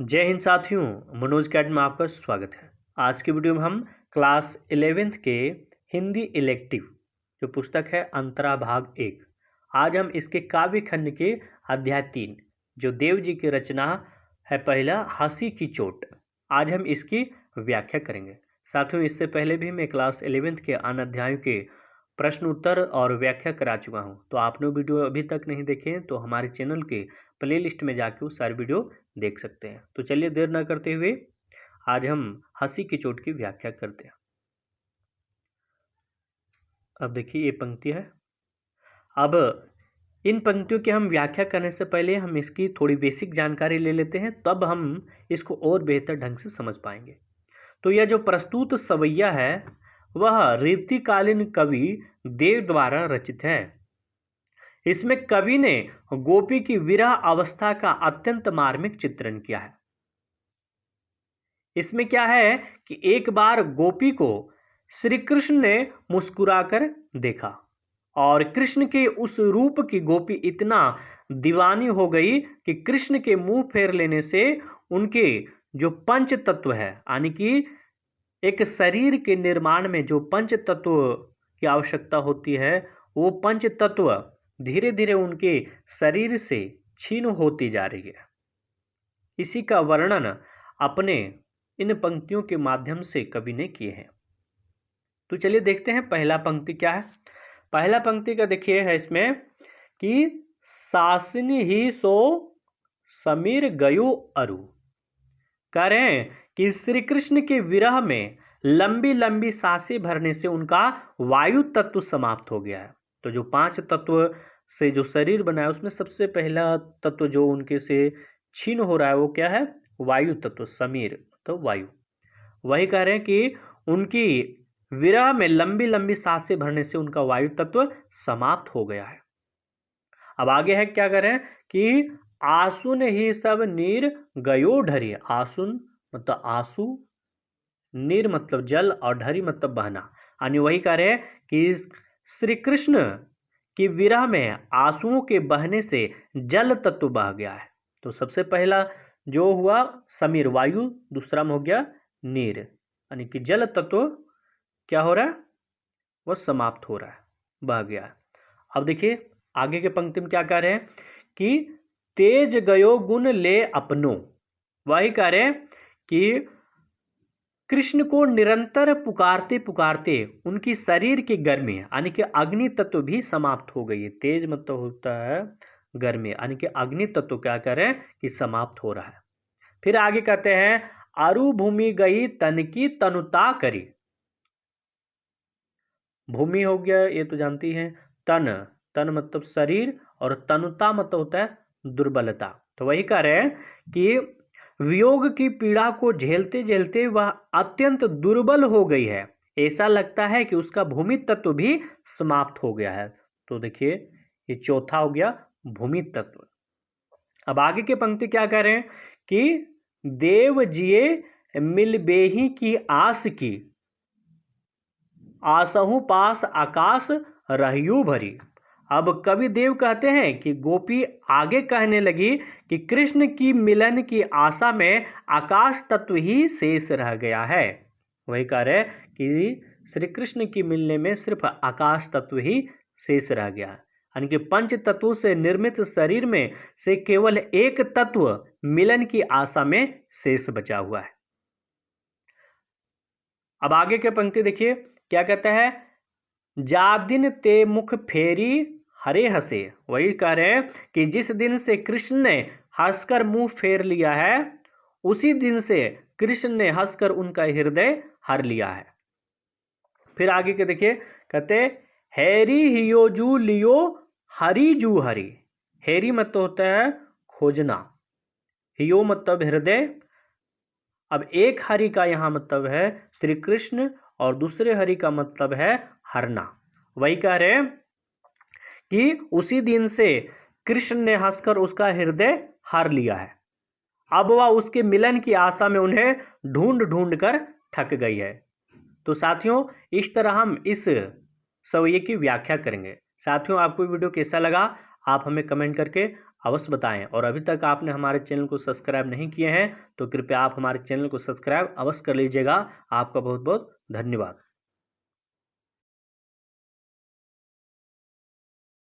जय हिंद साथियों, मनोज कैड में आपका स्वागत है। आज की वीडियो में हम क्लास 11th के हिंदी इलेक्टिव जो पुस्तक है अंतरा भाग 1, आज हम इसके काव्य खंड के अध्याय 3 जो देव जी की रचना है पहला हंसी की चोट, आज हम इसकी व्याख्या करेंगे। साथियों, इससे पहले भी मैं क्लास 11th के अन्य अध्यायों के प्रश्न उत्तर और व्याख्या करा चुका हूं, तो आपने वीडियो अभी तक नहीं देखे हैं तो हमारे चैनल के प्लेलिस्ट में जाके वो सारी वीडियो देख सकते हैं। तो चलिए देर न करते हुए आज हम हंसी की चोट की व्याख्या करते हैं। अब देखिए ये पंक्ति है। अब इन पंक्तियों की हम व्याख्या करने से पहले हम इसकी थोड़ी बेसिक जानकारी ले लेते हैं, तब हम इसको और बेहतर ढंग से समझ पाएंगे। तो यह जो प्रस्तुत सवैया है वह रीतिकालीन कवि देव द्वारा रचित है। इसमें कवि ने गोपी की विरह अवस्था का अत्यंत मार्मिक चित्रण किया है। इसमें क्या है कि एक बार गोपी को श्री कृष्ण ने मुस्कुराकर देखा और कृष्ण के उस रूप की गोपी इतना दीवानी हो गई कि कृष्ण के मुंह फेर लेने से उनके जो पंच तत्व है, यानी कि एक शरीर के निर्माण में जो पंच तत्व की आवश्यकता होती है, वो पंच तत्व धीरे धीरे उनके शरीर से छीन होती जा रही है। इसी का वर्णन अपने इन पंक्तियों के माध्यम से कवि ने किए हैं। तो चलिए देखते हैं पहला पंक्ति क्या है। पहला पंक्ति का देखिए है इसमें कि सासिनी ही सो समीर गयो अरु, कह रहे हैं कि श्री कृष्ण के विरह में लंबी लंबी सांसें भरने से उनका वायु तत्व समाप्त हो गया है। तो जो पांच तत्व से जो शरीर बना है उसमें सबसे पहला तत्व जो उनके से छीन हो रहा है वो क्या है? वायु तत्व, समीर तो वायु। वही कह रहे हैं कि उनकी विरह में लंबी लंबी सांसें भरने से उनका वायु तत्व समाप्त हो गया है। अब आगे है क्या कह रहे हैं कि आसुन ही सब नीर गयो ढरी। आसुन मतलब आंसू, नीर मतलब जल और ढरी मतलब बहना, यानी वही कह रहे हैं कि श्री कृष्ण की विरह में आंसुओं के बहने से जल तत्व बह गया है। तो सबसे पहला जो हुआ समीर वायु, दूसरा में हो गया नीर, यानी कि जल तत्व क्या हो रहा है? वह समाप्त हो रहा है, बह गया है। अब देखिए आगे के पंक्ति में क्या कह रहे हैं कि तेज गयो गुण ले अपनो। वही कह रहे हैं कि कृष्ण को निरंतर पुकारते पुकारते उनकी शरीर की गर्मी यानी कि अग्नि तत्व भी समाप्त हो गई है। तेज मतलब होता है गर्मी, यानी कि अग्नि तत्व क्या करें कि समाप्त हो रहा है। फिर आगे कहते हैं अरु भूमि गई तन की तनुता करी। भूमि हो गया ये तो जानती हैं, तन, तन मतलब शरीर और तनुता मतलब होता है दुर्बलता। तो वही कह रहे हैं कि वियोग की पीड़ा को झेलते झेलते वह अत्यंत दुर्बल हो गई है। ऐसा लगता है कि उसका भूमि तत्व भी समाप्त हो गया है। तो देखिए ये चौथा हो गया भूमि तत्व। अब आगे के पंक्ति क्या कह रहे हैं कि देव जिये मिलबेही की आस की, आसहु पास आकाश रहियु भरी। अब कवि देव कहते हैं कि गोपी आगे कहने लगी कि कृष्ण की मिलन की आशा में आकाश तत्व ही शेष रह गया है। वही कह रहे कि श्री कृष्ण की मिलने में सिर्फ आकाश तत्व ही शेष रह गया, यानी कि पंच तत्वों से निर्मित शरीर में से केवल एक तत्व मिलन की आशा में शेष बचा हुआ है। अब आगे के पंक्ति देखिए क्या कहता है, जा दिन ते मुख फेरी हरे हंसे। वही कह रहे हैं कि जिस दिन से कृष्ण ने हंसकर मुंह फेर लिया है उसी दिन से कृष्ण ने हंसकर उनका हृदय हर लिया है। फिर आगे के देखिए कहते हैरी हियो जू लियो हरी जू हरी। हैरी मतलब होता है खोजना, हियो मतलब हृदय। अब एक हरि का यहां मतलब है श्री कृष्ण और दूसरे हरि का मतलब है हरना। वही कह रहे हैं कि उसी दिन से कृष्ण ने हंसकर उसका हृदय हर लिया है। अब वह उसके मिलन की आशा में उन्हें ढूंढ ढूंढ कर थक गई है। तो साथियों इस तरह हम इस सवैये की व्याख्या करेंगे। साथियों आपको वीडियो कैसा लगा आप हमें कमेंट करके अवश्य बताएं। और अभी तक आपने हमारे चैनल को सब्सक्राइब नहीं किए हैं तो कृपया आप हमारे चैनल को सब्सक्राइब अवश्य कर लीजिएगा। आपका बहुत बहुत धन्यवाद।